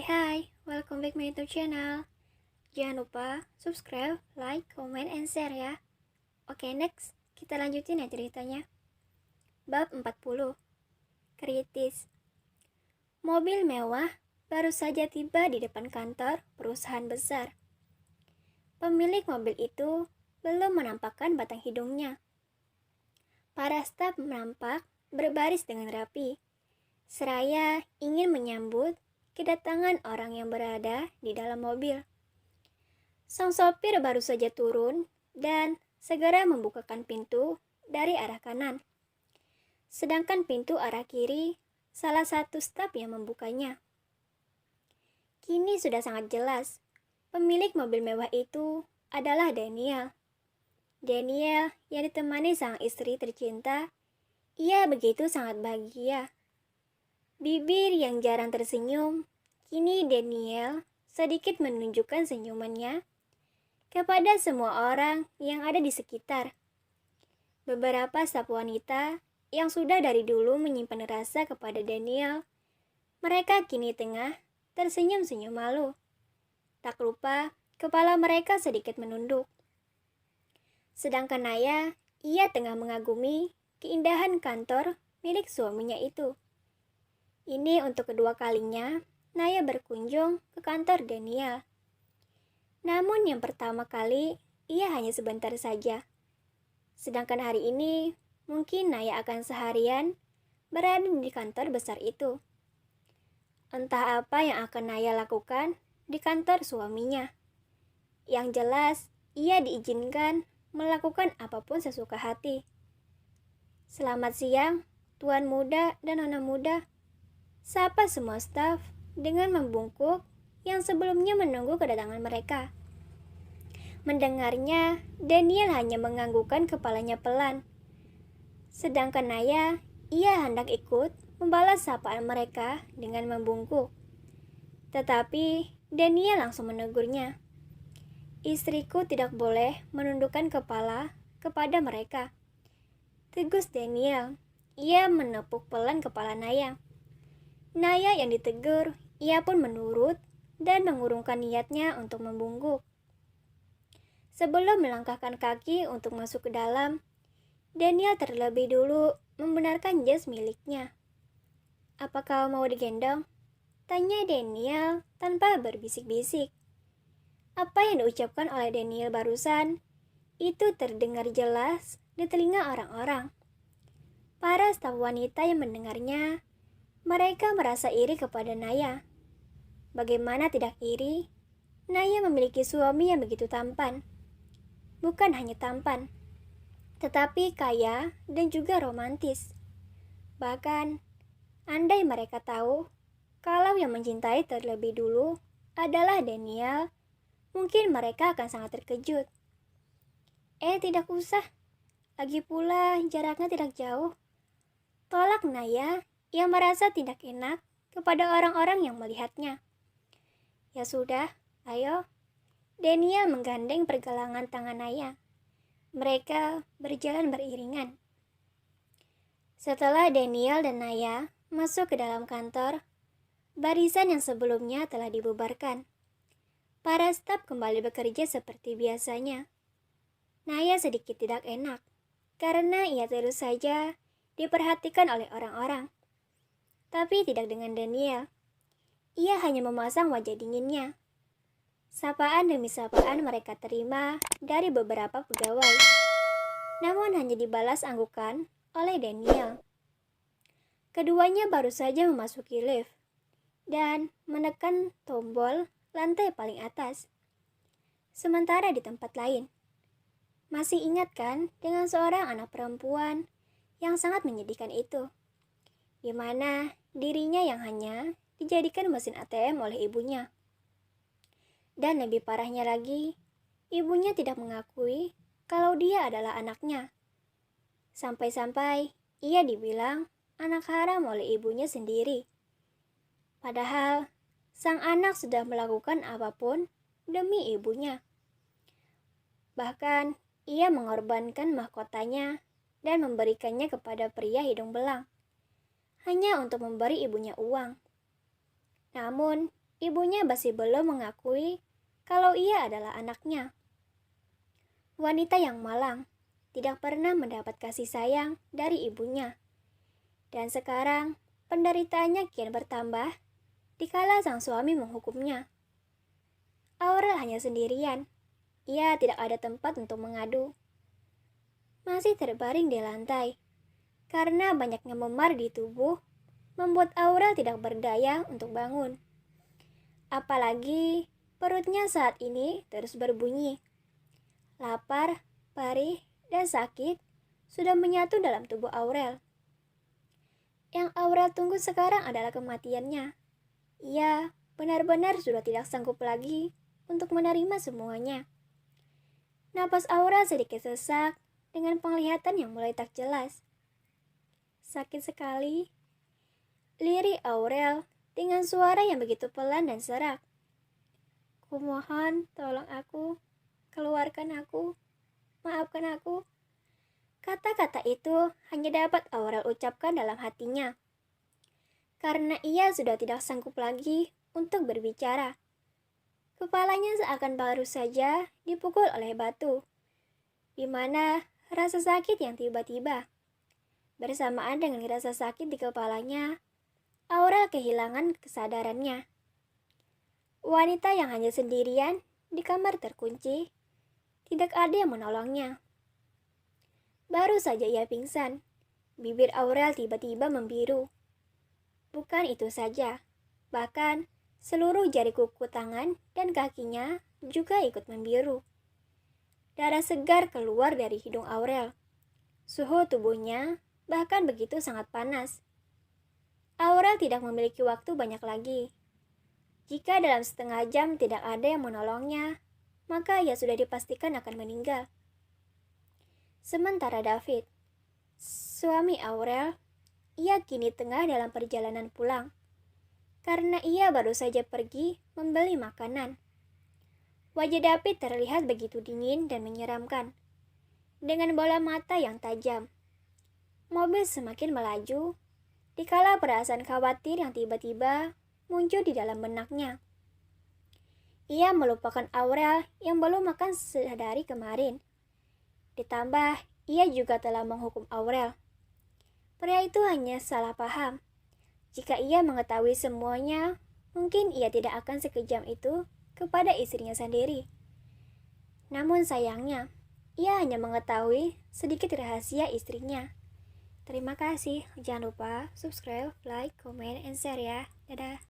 Hai, welcome back my YouTube channel. Jangan lupa subscribe, like, comment, and share ya. Oke, next, kita lanjutin ya ceritanya. Bab 40. Kritis. Mobil mewah baru saja tiba di depan kantor perusahaan besar. Pemilik mobil itu belum menampakkan batang hidungnya. Para staf menampak berbaris dengan rapi, seraya ingin menyambut kedatangan orang yang berada di dalam mobil. Sang sopir baru saja turun dan segera membukakan pintu dari arah kanan. Sedangkan pintu arah kiri, salah satu staf yang membukanya. Kini sudah sangat jelas, pemilik mobil mewah itu adalah Daniel. Daniel yang ditemani sang istri tercinta, ia begitu sangat bahagia. Bibir yang jarang tersenyum, kini Daniel sedikit menunjukkan senyumannya kepada semua orang yang ada di sekitar. Beberapa staf wanita yang sudah dari dulu menyimpan rasa kepada Daniel, mereka kini tengah tersenyum-senyum malu. Tak lupa, kepala mereka sedikit menunduk. Sedangkan Naya, ia tengah mengagumi keindahan kantor milik suaminya itu. Ini untuk kedua kalinya Naya berkunjung ke kantor Daniel. Namun yang pertama kali, ia hanya sebentar saja. Sedangkan hari ini, mungkin Naya akan seharian berada di kantor besar itu. Entah apa yang akan Naya lakukan di kantor suaminya. Yang jelas, ia diizinkan melakukan apapun sesuka hati. Selamat siang, tuan muda dan nona muda. Sapa semua staf dengan membungkuk yang sebelumnya menunggu kedatangan mereka. Mendengarnya, Daniel hanya menganggukkan kepalanya pelan. Sedangkan Naya, ia hendak ikut membalas sapaan mereka dengan membungkuk. Tetapi Daniel langsung menegurnya. Istriku tidak boleh menundukkan kepala kepada mereka. Tegus Daniel, ia menepuk pelan kepala Naya. Naya yang ditegur, ia pun menurut dan mengurungkan niatnya untuk membungkuk. Sebelum melangkahkan kaki untuk masuk ke dalam, Daniel terlebih dulu membenarkan jas miliknya. Apa kau mau digendong? Tanya Daniel tanpa berbisik-bisik. Apa yang diucapkan oleh Daniel barusan, itu terdengar jelas di telinga orang-orang. Para staf wanita yang mendengarnya, mereka merasa iri kepada Naya. Bagaimana tidak iri? Naya memiliki suami yang begitu tampan. Bukan hanya tampan, tetapi kaya dan juga romantis. Bahkan, andai mereka tahu kalau yang mencintai terlebih dulu adalah Daniel, mungkin mereka akan sangat terkejut. Tidak usah. Lagi pula jaraknya tidak jauh. Tolak Naya yang merasa tidak enak kepada orang-orang yang melihatnya. Ya sudah, ayo. Daniel menggandeng pergelangan tangan Naya. Mereka berjalan beriringan. Setelah Daniel dan Naya masuk ke dalam kantor, barisan yang sebelumnya telah dibubarkan. Para staf kembali bekerja seperti biasanya. Naya sedikit tidak enak, karena ia terus saja diperhatikan oleh orang-orang. Tapi tidak dengan Daniel. Ia hanya memasang wajah dinginnya. Sapaan demi sapaan mereka terima dari beberapa pegawai. Namun hanya dibalas anggukan oleh Daniel. Keduanya baru saja memasuki lift dan menekan tombol lantai paling atas. Sementara di tempat lain, masih ingat kan dengan seorang anak perempuan yang sangat menyedihkan itu, di mana dirinya yang hanya dijadikan mesin ATM oleh ibunya. Dan lebih parahnya lagi, ibunya tidak mengakui kalau dia adalah anaknya. Sampai-sampai ia dibilang anak haram oleh ibunya sendiri. Padahal sang anak sudah melakukan apapun demi ibunya. Bahkan, ia mengorbankan mahkotanya dan memberikannya kepada pria hidung belang, hanya untuk memberi ibunya uang. Namun, ibunya masih belum mengakui kalau ia adalah anaknya. Wanita yang malang tidak pernah mendapat kasih sayang dari ibunya. Dan sekarang, penderitaannya kian bertambah dikala sang suami menghukumnya. Aurel hanya sendirian. Ia tidak ada tempat untuk mengadu. Masih terbaring di lantai. Karena banyaknya memar di tubuh, membuat Aurel tidak berdaya untuk bangun. Apalagi perutnya saat ini terus berbunyi. Lapar, perih, dan sakit sudah menyatu dalam tubuh Aurel. Yang Aurel tunggu sekarang adalah kematiannya. Ia benar-benar sudah tidak sanggup lagi untuk menerima semuanya. Napas Aurel sedikit sesak dengan penglihatan yang mulai tak jelas. Sakit sekali. Lirik Aurel dengan suara yang begitu pelan dan serak. Kumohon, tolong aku, keluarkan aku, maafkan aku. Kata-kata itu hanya dapat Aurel ucapkan dalam hatinya. Karena ia sudah tidak sanggup lagi untuk berbicara. Kepalanya seakan baru saja dipukul oleh batu, di mana rasa sakit yang tiba-tiba. Bersamaan dengan rasa sakit di kepalanya, Aurel kehilangan kesadarannya. Wanita yang hanya sendirian di kamar terkunci, tidak ada yang menolongnya. Baru saja ia pingsan, bibir Aurel tiba-tiba membiru. Bukan itu saja, bahkan seluruh jari kuku tangan dan kakinya juga ikut membiru. Darah segar keluar dari hidung Aurel. Suhu tubuhnya bahkan begitu sangat panas. Aurel tidak memiliki waktu banyak lagi. Jika dalam setengah jam tidak ada yang menolongnya, maka ia sudah dipastikan akan meninggal. Sementara David, suami Aurel, ia kini tengah dalam perjalanan pulang. Karena ia baru saja pergi membeli makanan. Wajah David terlihat begitu dingin dan menyeramkan, dengan bola mata yang tajam. Mobil semakin melaju, dikala perasaan khawatir yang tiba-tiba muncul di dalam benaknya. Ia melupakan Aurel yang belum makan sehari kemarin. Ditambah, ia juga telah menghukum Aurel. Pria itu hanya salah paham. Jika ia mengetahui semuanya, mungkin ia tidak akan sekejam itu kepada istrinya sendiri. Namun sayangnya, ia hanya mengetahui sedikit rahasia istrinya. Terima kasih. Jangan lupa subscribe, like, comment, and share ya. Dadah.